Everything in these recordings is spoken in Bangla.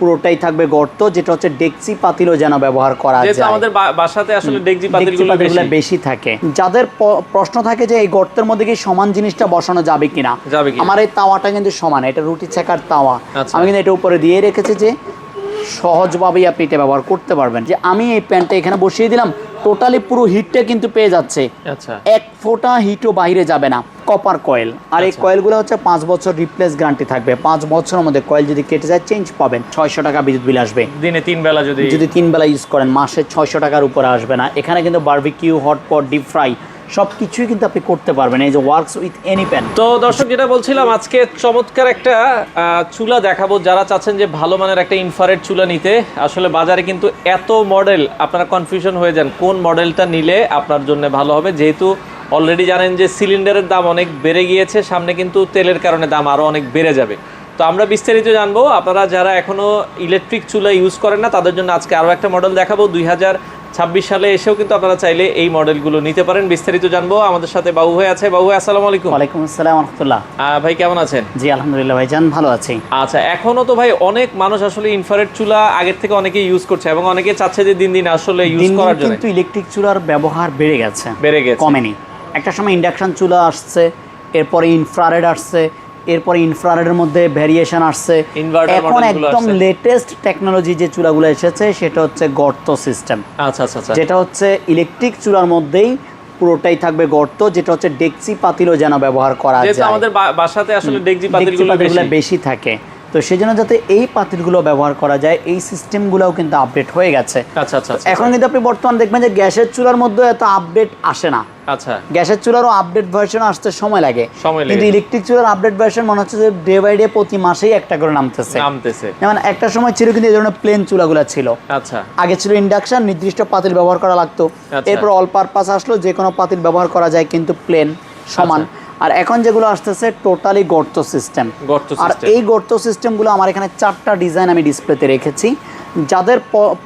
পুরোটাই থাকবে গর্ত, যেটা হচ্ছে ডেকচি পাতিলও যেন ব্যবহার করা যায়। আমাদের বাসাতে আসলে ডেকচি পাতিলগুলো বেশি থাকে। যাদের প্রশ্ন থাকে যে এই গর্তের মধ্যে কি সমান জিনিসটা বসানো যাবে কিনা, আমার এই তাওয়াটা কিন্তু সমান, এটা রুটি ছেকার তাওয়া। আমি কিন্তু এটা উপরে দিয়ে রেখেছি যে সহজভাবেই আপনি এটা ব্যবহার করতে পারবেন। যে আমি এই প্যানটা এখানে বসিয়ে দিলাম, টোটালি পুরো হিটটা কিন্তু পেয়ে যাচ্ছে, এক ফোঁটা হিটও বাইরে যাবে না। কপার কয়েল, আর এই কয়েলগুলো হচ্ছে 5 বছর রিপ্লেস গ্যারান্টি থাকবে। 5 বছরের মধ্যে কয়েল যদি কেটে যায় চেঞ্জ পাবেন। 600 টাকা বিদ্যুৎ বিল আসবে দিনে 3 বেলা, যদি 3 বেলা ইউজ করেন মাসে 600 টাকার উপরে আসবে না। এখানে কিন্তু বারবিকিউ, হটপট, ডিপ ফ্রাই সব কিছুই কিন্তু আপনি করতে পারবেন। এই যে ওয়ার্কস উইথ এনি প্যান। তো দর্শক, যেটা বলছিলাম, আজকে চমৎকার একটা চুলা দেখাবো। যারা চাচ্ছেন যে ভালো মানের একটা ইনফ্রারেড চুলা নিতে, আসলে বাজারে কিন্তু এত মডেল, আপনারা কনফিউশন হয়ে যান কোন মডেলটা নিলে আপনার জন্য ভালো হবে। যেহেতু অলরেডি জানেন যে সিলিন্ডারের দাম অনেক বেড়ে গিয়েছে, সামনে কিন্তু তেলের কারণে দাম আরও অনেক বেড়ে যাবে। তো আমরা বিস্তারিত জানবো। আপনারা যারা এখনও ইলেকট্রিক চুলা ইউজ করেন না, তাদের জন্য আজকে আরও একটা মডেল দেখাবো। 2026 সালে এসেও কিন্তু আপনারা চাইলে এই মডেলগুলো নিতে পারেন। বিস্তারিত জানবো। আমাদের সাথে বাবু ভাই আছে। বাবু ভাই, আসসালামু আলাইকুম। ওয়ালাইকুম আসসালাম ওয়া রাহমাতুল্লাহ। ভাই কেমন আছেন? জি আলহামদুলিল্লাহ ভাইজান, ভালো আছি। আচ্ছা, এখনো তো ভাই অনেক মানুষ আসলে ইনফ্রারেড চুলা আগের থেকে অনেকে ইউজ করছে, এবং অনেকে চাচ্ছে যে দিন দিন আসলে ইউজ করার জন্য। কিন্তু ইলেকট্রিক চুলার ব্যবহার বেড়ে গেছে, কমেনি। একটা সময় ইন্ডাকশন চুলা আসছে, এরপরে ইনফ্রারেড আসছে, এরপরে ইনফ্রারেডের মধ্যে ভ্যারিয়েশন আসছে। এখন একদম লেটেস্ট টেকনোলজি যে চুলাগুলো এসেছে সেটা হচ্ছে গর্ত সিস্টেম। আচ্ছা আচ্ছা, যেটা হচ্ছে ইলেকট্রিক চুলার মধ্যেই পুরোটাই থাকবে গর্ত, যেটা হচ্ছে ডেকচি পাতিলও যেন ব্যবহার করা যায়। আমাদের বাসাতে আসলে ডেকচি পাতিলগুলো বেশি থাকে, তো সেই জন্য যাতে এই পাতিলগুলো ব্যবহার করা যায়, এই সিস্টেমগুলোও কিন্তু আপডেট হয়ে গেছে। আচ্ছা আচ্ছা। এখন কিন্তু আপনি বর্তমান দেখবেন যে গ্যাসের চুলার মধ্যে এত আপডেট আসে না। আচ্ছা, গ্যাসের চুলারও আপডেট ভার্সন আসতে সময় লাগে, কিন্তু ইলেকট্রিক চুলার আপডেট ভার্সন মনে হচ্ছে যে ডে বাই ডে প্রতি মাসেই একটা করে নামতেছে। যেমন একটা সময় ছিল কিন্তু এই ধরনের প্লেন চুলাগুলো ছিল। আচ্ছা, আগে ছিল ইন্ডাকশন, নির্দিষ্ট পাতিল ব্যবহার করা লাগতো। এরপর অল পারপাস আসলো, যে কোনো পাতিল ব্যবহার করা যায়, কিন্তু প্লেন সমান। আর এখন যেগুলো আসতেছে টোটালি গর্ত সিস্টেম। আর এই গর্ত সিস্টেমগুলো আমার এখানে 4টা ডিজাইন আমি ডিসপ্লেতে রেখেছি। যাদের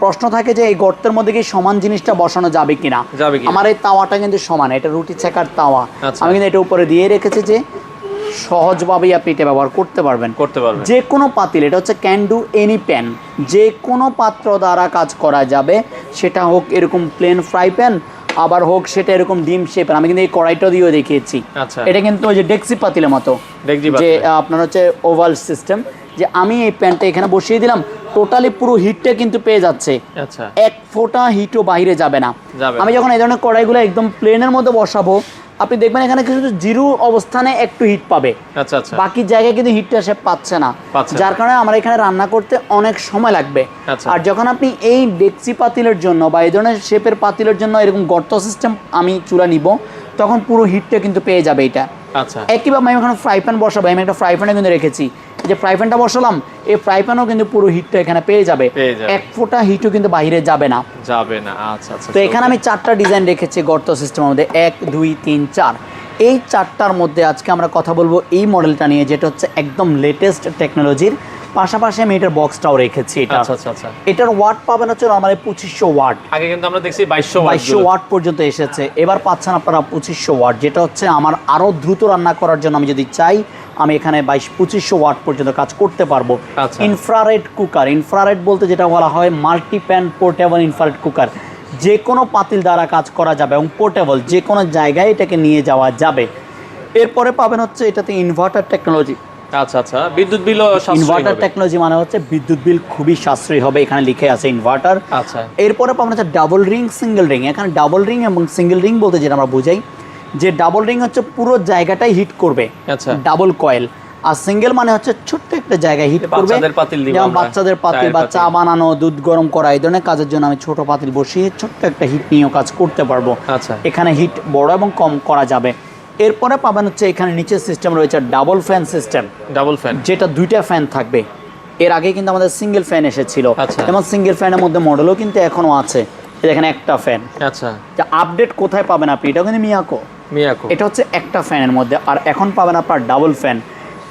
প্রশ্ন থাকে যে এই গর্তের মধ্যে কি সমান জিনিসটা বসানো যাবে কিনা, আমার এই তাওয়াটা কিন্তু সমান, এটা রুটি ছেকার তাওয়া। আমি কিন্তু এটা উপরে দিয়ে রেখেছি যে সহজভাবেই আপনি এটা ব্যবহার করতে পারবেন। যে কোনো পাতিল, এটা হচ্ছে ক্যান ডু এনি প্যান, যে কোনো পাত্র দ্বারা কাজ করা যাবে। সেটা হোক এরকম প্লেন ফ্রাই প্যান, আবার হোক সেটা এরকম ডিম শেপের। আমি কিন্তু এই কড়াইটা দিয়েও দেখিয়েছি। এটা কিন্তু ওই যে ডেকচি পাতিলের মতো, যে আপনার হচ্ছে ওভাল সিস্টেম। যে আমি এই প্যানটা এখানে বসিয়ে দিলাম, টোটালি পুরো হিটটা কিন্তু পেয়ে যাচ্ছে, এক ফোঁটা হিটও বাইরে যাবে না। আমি যখন এই ধরনের কড়াইগুলো একদম প্লেনের মধ্যে বসাবো, আপনি দেখবেন এখানে কিছু জিরো অবস্থানে একটু হিট পাবে, বাকি জায়গায় কিন্তু হিটটা সে পাচ্ছে না, যার কারণে আমার এখানে রান্না করতে অনেক সময় লাগবে। আর যখন আপনি এই ডেকচি পাতিলের জন্য বা এই ধরনের শেপের পাতিলের জন্য এরকম গর্ত সিস্টেম আমি চুলা নিব, তখন পুরো হিটটা কিন্তু পেয়ে যাবে এটা। একইভাবে আমি এখানে ফ্রাই প্যান বসাবো, আমি একটা ফ্রাই প্যানে কিন্তু রেখেছি, যে ফ্রাই প্যানটা বসালাম, এই ফ্রাই প্যানও কিন্তু পুরো হিটটা এখানে পেয়ে যাবে, এক ফোঁটা হিটও কিন্তু বাইরে যাবে না। তো এখানে আমি 4টা ডিজাইন রেখেছি গর্ত সিস্টেমের মধ্যে, 1 2 3 4। এই 4টার মধ্যে আজকে আমরা কথা বলবো এই মডেলটা নিয়ে, যেটা হচ্ছে একদম লেটেস্ট টেকনোলজির। পাশাপাশি আমি এটার বক্সটাও রেখেছি। এটার ওয়াট পাবেন হচ্ছে নরমালি 2500 ওয়াট। আগে কিন্তু আমরা দেখছি 2200 ওয়াট পর্যন্ত এসেছে। এবার পাচ্ছেন আপনারা 2500 ওয়াট, যেটা হচ্ছে আমার আরও দ্রুত রান্না করার জন্য আমি যদি চাই, আমি এখানে 2500 ওয়াট পর্যন্ত কাজ করতে পারবো। ইনফ্রারেড কুকার, ইনফ্রারেড বলতে যেটা বলা হয় multi pan portable infrared cooker, যে কোনো পাতিল দ্বারা কাজ করা যাবে এবং পোর্টেবল, যে কোনো জায়গায় এটাকে নিয়ে যাওয়া যাবে। এরপরে পাবেন হচ্ছে এটাতে ইনভার্টার টেকনোলজি। বিদ্যুৎ বিল, ইনভার্টার টেকনোলজি মানে হচ্ছে বিদ্যুৎ বিল খুবই সাশ্রয়ী হবে, এখানে লিখে আছে ইনভার্টার। এরপরে পাবেন হচ্ছে ডাবল রিং, সিঙ্গেল রিং। এখানে ডাবল রিং এবং সিঙ্গেল রিং বলতে যেটা আমরা বুঝাই, যে ডাবল রিং হচ্ছে পুরো জায়গাটাই হিট করবে, ডাবল কয়েল। আর সিঙ্গেল মানে হচ্ছে ছোট্ট একটা জায়গায় হিট করবে, যেমন বাচ্চাদের পাতিল বা চা বানানো, দুধ গরম করা, এই ধরনের কাজের জন্য আমি ছোট পাতিল বসিয়ে ছোট্ট একটা হিট নিয়েও কাজ করতে পারবো। এখানে হিট বড় এবং কম করা যাবে। এরপরে পাবেন হচ্ছে এখানে নিচের সিস্টেম রয়েছে ডাবল ফ্যান সিস্টেম, যেটা 2টা ফ্যান থাকবে। এর আগে কিন্তু আমাদের সিঙ্গেল ফ্যান এসেছিল, যেমন সিঙ্গেল ফ্যানের মধ্যে মডেলও কিন্তু এখনো আছে। এখানে একটা ফ্যান। আপডেট কোথায় পাবেন আপনি? এটা কিন্তু মিয়াকো, এটা হচ্ছে একটা ফ্যানের মধ্যে। আর এখন পাবেন আপনার ডাবল ফ্যান।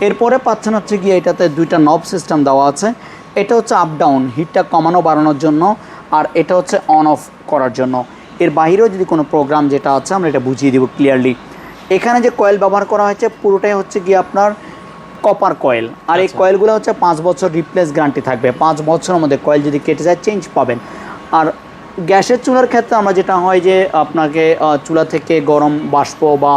এরপরে পাচ্ছেন হচ্ছে গিয়ে এটাতে 2টা নব সিস্টেম দেওয়া আছে। এটা হচ্ছে আপ ডাউন, হিটটা কমানো বাড়ানোর জন্য, আর এটা হচ্ছে অন অফ করার জন্য। এর বাইরেও যদি কোনো প্রোগ্রাম যেটা আছে আমরা এটা বুঝিয়ে দেবো ক্লিয়ারলি। এখানে যে কয়েল ব্যবহার করা হয়েছে পুরোটাই হচ্ছে গিয়ে আপনার কপার কয়েল। আর এই কয়েলগুলো হচ্ছে 5 বছর রিপ্লেস গ্যারান্টি থাকবে, 5 বছরের মধ্যে কয়েল যদি কেটে যায় চেঞ্জ পাবেন। আর গ্যাসের চুলার ক্ষেত্রে আমরা যেটা হয় যে আপনাকে চুলা থেকে গরম বাষ্প বা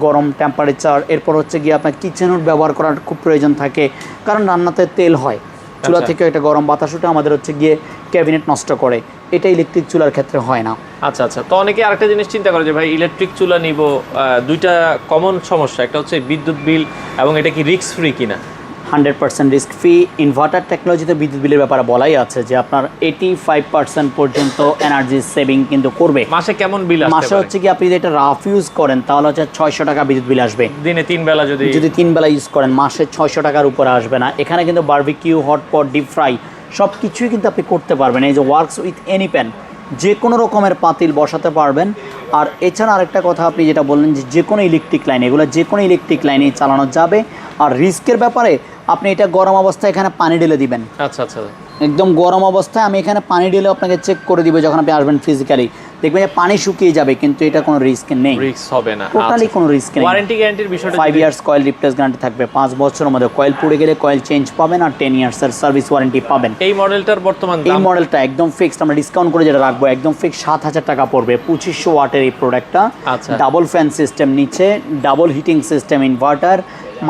গরম টেম্পারেচার, এরপর হচ্ছে গিয়ে আপনার কিচেনের ব্যবহার করার খুব প্রয়োজন থাকে, কারণ রান্নাতে তেল হয়, চুলা থেকে একটা গরম বাতাস উঠে আমাদের হচ্ছে গিয়ে ক্যাবিনেট নষ্ট করে, এটা ইলেকট্রিক চুলার ক্ষেত্রে হয় না। আচ্ছা আচ্ছা, তো অনেকে আরেকটা জিনিস চিন্তা করে যে ভাই ইলেকট্রিক চুলা নিব, দুইটা কমন সমস্যা, একটা হচ্ছে বিদ্যুৎ বিল এবং এটা কি রিস্ক ফ্রি কিনা। 100% রিস্ক ফ্রি। ইনভার্টার টেকনোলজিতে বিদ্যুৎ বিলের ব্যাপারে বলাই আছে যে আপনার 85% পর্যন্ত এনার্জি সেভিং কিন্তু করবে। মাসে কেমন বিল আসবে? মাসে হচ্ছে কি আপনি যদি এটা রাফ ইউজ করেন তাহলে হচ্ছে 600 টাকা বিদ্যুৎ বিল আসবে। দিনে 3 বেলা যদি 3 বেলা ইউজ করেন মাসে 600 টাকার উপরে আসবে না। এখানে কিন্তু বারবিকিউ, হটপট, ডিপ ফ্রাই সব কিছুই কিন্তু আপনি করতে পারবেন। এই যে ওয়ার্কস উইথ এনি প্যান, যে কোনো রকমের পাতিল বসাতে পারবেন। আর এছাড়া আরেকটা কথা আপনি যেটা বললেন যে কোনো ইলেকট্রিক লাইন, এগুলো যে কোনো ইলেকট্রিক লাইনেই চালানো যাবে। আর রিস্কের ব্যাপারে আপনি এটা গরম অবস্থায় এখানে পানি ঢেলে দিবেন। আচ্ছা আচ্ছা, একদম গরম অবস্থায় আমি এখানে পানি ঢেলে আপনাকে চেক করে দিব, যখন আপনি আসবেন ফিজিক্যালি দেখবেন যে পানি শুকিয়ে যাবে, কিন্তু এটা কোনো রিস্ক নেই, রিস্ক হবে না, টোটালি কোনো রিস্ক নেই। ওয়ারেন্টি গ্যারান্টির বিষয়টা 5 ইয়ার্স কয়েল রিপ্লেস গ্যারান্টি থাকবে, 5 বছরের মধ্যে কয়েল পুড়ে গেলে কয়েল চেঞ্জ পাবেন, আর 10 ইয়ার্সের সার্ভিস ওয়ারেন্টি পাবেন। এই মডেলটার বর্তমান এই দাম? মডেলটা একদম ফিক্সড, আমরা ডিসকাউন্ট করে যেটা রাখবো একদম ফিক্সড 7000 টাকা পড়বে। 2500 ওয়াটের এই প্রোডাক্টটা, আচ্ছা। ডাবল ফ্যান সিস্টেম নিচে, ডাবল হিটিং সিস্টেম, ইনভার্টার,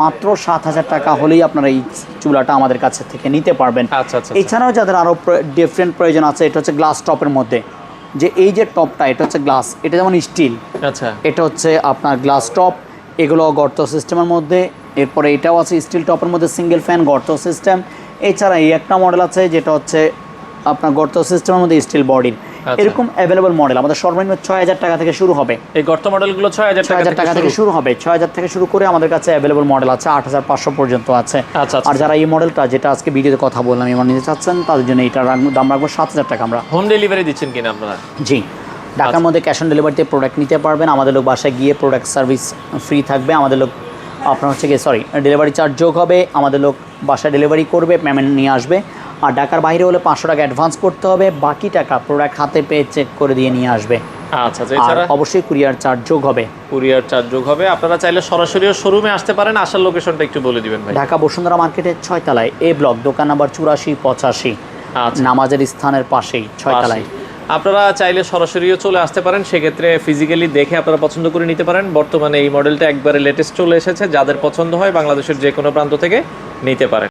মাত্র 7000 টাকা হলেই আপনারা এই চুলাটা আমাদের কাছে থেকে নিতে পারবেন। আচ্ছা আচ্ছা, এছাড়াও যাদের আরও ডিফারেন্ট প্রয়োজন আছে, এটা হচ্ছে গ্লাস টপের মধ্যে, যে এই যে টপটা এটা হচ্ছে গ্লাস, এটা যেমন স্টিল, আচ্ছা এটা হচ্ছে আপনার গ্লাস টপ, এগুলো গর্ত সিস্টেমের মধ্যে। এরপরে এটাও আছে স্টিল টপের মধ্যে, সিঙ্গেল ফ্যান গর্ত সিস্টেম। এছাড়া এই একটা মডেল আছে যেটা হচ্ছে আপনার গর্ত সিস্টেমের মধ্যে স্টিল বডির। এরকম অ্যাভেলেবল মডেল আমাদের সর্বনিম্ন 6000 টাকা থেকে শুরু হবে। এই গর্ত মডেলগুলো 6000 টাকা থেকে শুরু হবে, 6000 থেকে শুরু করে আমাদের কাছে অ্যাভেলেবল মডেল আছে 8500 পর্যন্ত আছে। আচ্ছা, আর যারা এই মডেলটা যেটা আজকে ভিডিওতে কথা বললাম এবার নিতে চাচ্ছেন, তাদের জন্য এটার দাম রাখবো 7000 টাকা। আমরা হোম ডেলিভারি দিচ্ছেন কিনা আপনারা? জি, ঢাকার মধ্যে ক্যাশ অন ডেলিভারিতে প্রোডাক্ট নিতে পারবেন। আমাদের লোক বাসায় গিয়ে প্রোডাক্ট সার্ভিস ফ্রি থাকবে। আমাদের লোক আপনার হচ্ছে গিয়ে ডেলিভারি চার্জ যোগ হবে, আমাদের লোক বাসায় ডেলিভারি করবে, পেমেন্ট নিয়ে আসবে। আর ঢাকার বাইরে হলে 500 টাকা অ্যাডভান্স করতে হবে, বাকি টাকা প্রোডাক্ট হাতে পেয়ে চেক করে দিয়ে নিয়ে আসবে। আচ্ছা, এছাড়া অবশ্যই কুরিয়ার চার্জ যোগ হবে। কুরিয়ার চার্জ যোগ হবে। আপনারা চাইলে সরাসরিও শোরুমে আসতে পারেন, আসার লোকেশনটা একটু বলে দিবেন ভাই। ঢাকা বসুন্ধরা মার্কেটের 6 তলায় এ ব্লক, দোকান নাম্বার 8485, নামাজের স্থানের পাশেই 6 তলায়। আপনারা চাইলে সরাসরিও চলে আসতে পারেন, সেক্ষেত্রে ফিজিক্যালি দেখে আপনারা পছন্দ করে নিতে পারেন। বর্তমানে এই মডেলটা একবারে লেটেস্ট চলে এসেছে, যাদের পছন্দ হয় বাংলাদেশের যে কোনো প্রান্ত থেকে নিতে পারেন।